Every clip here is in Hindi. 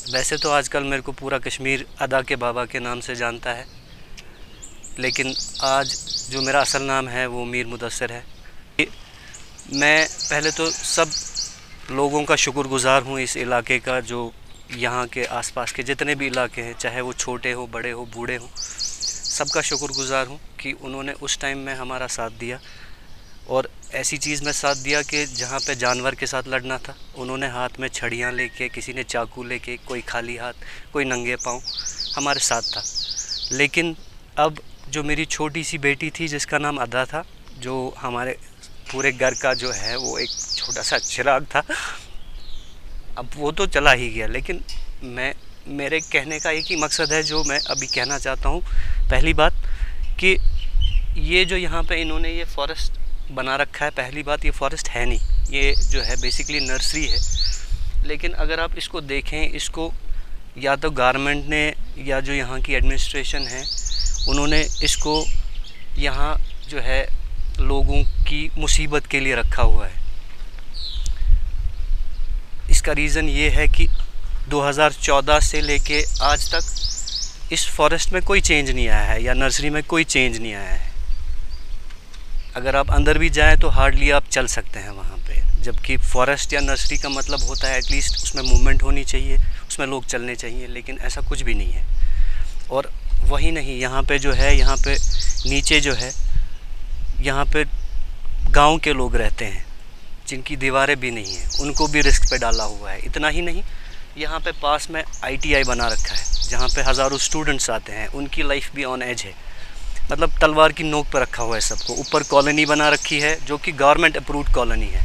वैसे तो आजकल मेरे को पूरा कश्मीर अदा के बाबा के नाम से जानता है, लेकिन आज जो मेरा असल नाम है वो मीर मुदस्सिर है। मैं पहले तो सब लोगों का शुक्रगुज़ार हूँ इस इलाके का, जो यहाँ के आसपास के जितने भी इलाके हैं, चाहे वो छोटे हो, बड़े हो, बूढ़े हो, सबका शुक्रगुज़ार हूँ कि उन्होंने उस टाइम में हमारा साथ दिया और ऐसी चीज़ में साथ दिया कि जहाँ पे जानवर के साथ लड़ना था, उन्होंने हाथ में छड़ियाँ लेके, किसी ने चाकू लेके, कोई खाली हाथ, कोई नंगे पाँव हमारे साथ था। लेकिन अब जो मेरी छोटी सी बेटी थी जिसका नाम अदा था, जो हमारे पूरे घर का जो है वो एक छोटा सा चिराग था, अब वो तो चला ही गया। लेकिन मेरे कहने का एक ही मकसद है जो मैं अभी कहना चाहता हूँ। पहली बात कि ये जो यहाँ पे इन्होंने ये फॉरेस्ट बना रखा है, पहली बात ये फॉरेस्ट है नहीं, ये जो है बेसिकली नर्सरी है। लेकिन अगर आप इसको देखें, इसको या तो गारमेंट ने या जो यहाँ की एडमिनिस्ट्रेशन है उन्होंने इसको यहाँ जो है लोगों की मुसीबत के लिए रखा हुआ है। इसका रीज़न ये है कि 2014 से लेके आज तक इस फॉरेस्ट में कोई चेंज नहीं आया है या नर्सरी में कोई चेंज नहीं आया है। अगर आप अंदर भी जाएं तो हार्डली आप चल सकते हैं वहाँ पे, जबकि फॉरेस्ट या नर्सरी का मतलब होता है एटलीस्ट उसमें मूवमेंट होनी चाहिए, उसमें लोग चलने चाहिए, लेकिन ऐसा कुछ भी नहीं है। और वही नहीं, यहाँ पे जो है, यहाँ पे नीचे जो है, यहाँ पे गांव के लोग रहते हैं जिनकी दीवारें भी नहीं हैं, उनको भी रिस्क पे डाला हुआ है। इतना ही नहीं, यहाँ पे पास में ITI बना रखा है जहाँ पे हज़ारों स्टूडेंट्स आते हैं, उनकी लाइफ भी ऑन एज है, मतलब तलवार की नोक पर रखा हुआ है सबको। ऊपर कॉलोनी बना रखी है जो कि गवर्नमेंट अप्रूव्ड कॉलोनी है,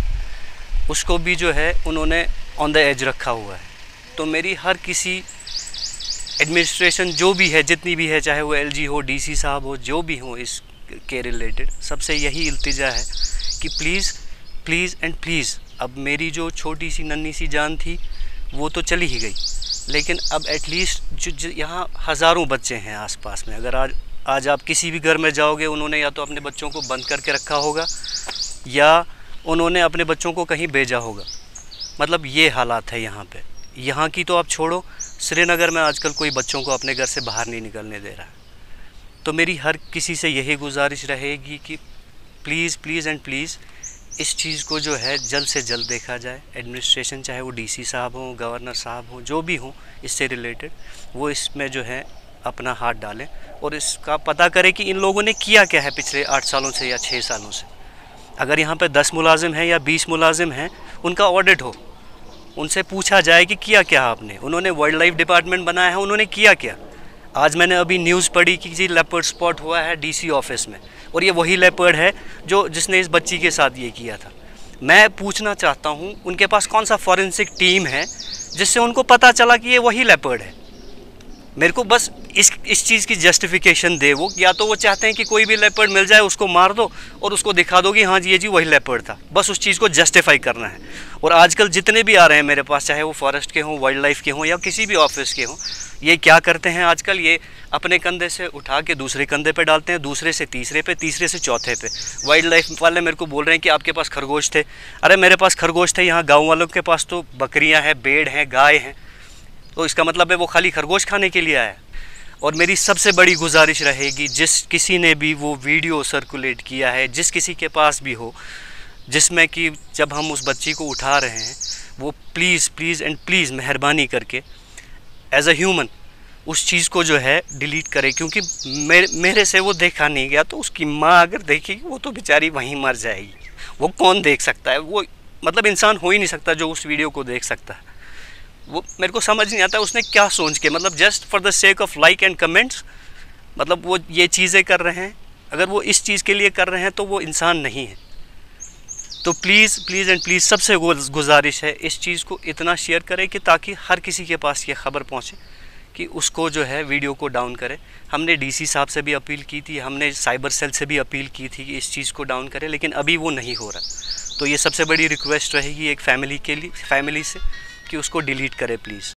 उसको भी जो है उन्होंने ऑन द एज रखा हुआ है। तो मेरी हर किसी एडमिनिस्ट्रेशन जो भी है, जितनी भी है, चाहे वो LG हो, DC साहब हो, जो भी हो इस के रिलेटेड, सबसे यही इल्तिजा है कि प्लीज़ प्लीज़ एंड प्लीज़, अब मेरी जो छोटी सी नन्ही सी जान थी वो तो चली ही गई, लेकिन अब एटलीस्ट जो यहाँ हज़ारों बच्चे हैं आसपास में, अगर आज आप किसी भी घर में जाओगे, उन्होंने या तो अपने बच्चों को बंद करके रखा होगा या उन्होंने अपने बच्चों को कहीं भेजा होगा। मतलब ये हालात है यहाँ पे। यहाँ की तो आप छोड़ो, श्रीनगर में आजकल कोई बच्चों को अपने घर से बाहर नहीं निकलने दे रहा है। तो मेरी हर किसी से यही गुजारिश रहेगी कि प्लीज़ प्लीज़ एंड प्लीज़ इस चीज़ को जो है जल्द से जल्द देखा जाए। एडमिनिस्ट्रेशन, चाहे वो DC साहब हों, गवर्नर साहब हों, जो भी हों इससे रिलेटेड, वो इसमें जो है अपना हाथ डालें और इसका पता करें कि इन लोगों ने किया क्या है पिछले 8 सालों से या 6 सालों से। अगर यहाँ पे 10 मुलाजिम हैं या 20 मुलाजिम हैं, उनका ऑडिट हो, उनसे पूछा जाए कि किया क्या आपने। उन्होंने वाइल्ड लाइफ डिपार्टमेंट बनाया है, उन्होंने किया क्या। आज मैंने अभी न्यूज़ पढ़ी कि किसी लेपर्ड स्पॉट हुआ है DC ऑफिस में, और ये वही लेपर्ड है जिसने इस बच्ची के साथ ये किया था। मैं पूछना चाहता हूँ उनके पास कौन सा फॉरेंसिक टीम है जिससे उनको पता चला कि ये वही लेपर्ड है। मेरे को बस इस चीज़ की जस्टिफिकेशन दे वो, या तो वो चाहते हैं कि कोई भी लेपर्ड मिल जाए उसको मार दो और उसको दिखा दो कि हाँ जी ये जी वही लेपर्ड था, बस उस चीज़ को जस्टिफाई करना है। और आजकल जितने भी आ रहे हैं मेरे पास, चाहे वो फॉरेस्ट के हों, वाइल्ड लाइफ के हों या किसी भी ऑफिस के हों, ये क्या करते हैं आजकल, ये अपने कंधे से उठा के दूसरे कंधे पे डालते हैं, दूसरे से तीसरे पे, तीसरे से चौथे पे। वाइल्ड लाइफ वाले मेरे को बोल रहे हैं कि आपके पास खरगोश थे। अरे मेरे पास खरगोश थे, यहाँ गाँव वालों के पास तो बकरियाँ हैं, भेड़ हैं, गाय हैं, तो इसका मतलब है वो खाली खरगोश खाने के लिए आया है। और मेरी सबसे बड़ी गुजारिश रहेगी, जिस किसी ने भी वो वीडियो सर्कुलेट किया है, जिस किसी के पास भी हो, जिसमें कि जब हम उस बच्ची को उठा रहे हैं, वो प्लीज़ प्लीज़ एंड प्लीज़ मेहरबानी करके एज अ ह्यूमन उस चीज़ को जो है डिलीट करे, क्योंकि मेरे से वो देखा नहीं गया, तो उसकी माँ अगर देखेगी वो तो बेचारी वहीं मर जाएगी। वो कौन देख सकता है, वो मतलब इंसान हो ही नहीं सकता जो उस वीडियो को देख सकता है। वो मेरे को समझ नहीं आता उसने क्या सोच के, मतलब just for the sake of like and comments, मतलब वो ये चीज़ें कर रहे हैं। अगर वो इस चीज़ के लिए कर रहे हैं तो वो इंसान नहीं है। तो प्लीज़ प्लीज़ एंड प्लीज़ सबसे गुजारिश है, इस चीज़ को इतना शेयर करें कि ताकि हर किसी के पास ये ख़बर पहुँचे कि उसको जो है वीडियो को डाउन करे। हमने DC साहब से भी अपील की थी, हमने साइबर सेल से भी अपील की थी कि इस चीज़ को डाउन करें, लेकिन अभी वो नहीं हो रहा। तो ये सबसे बड़ी रिक्वेस्ट रहेगी एक फैमिली से कि उसको डिलीट करे प्लीज़।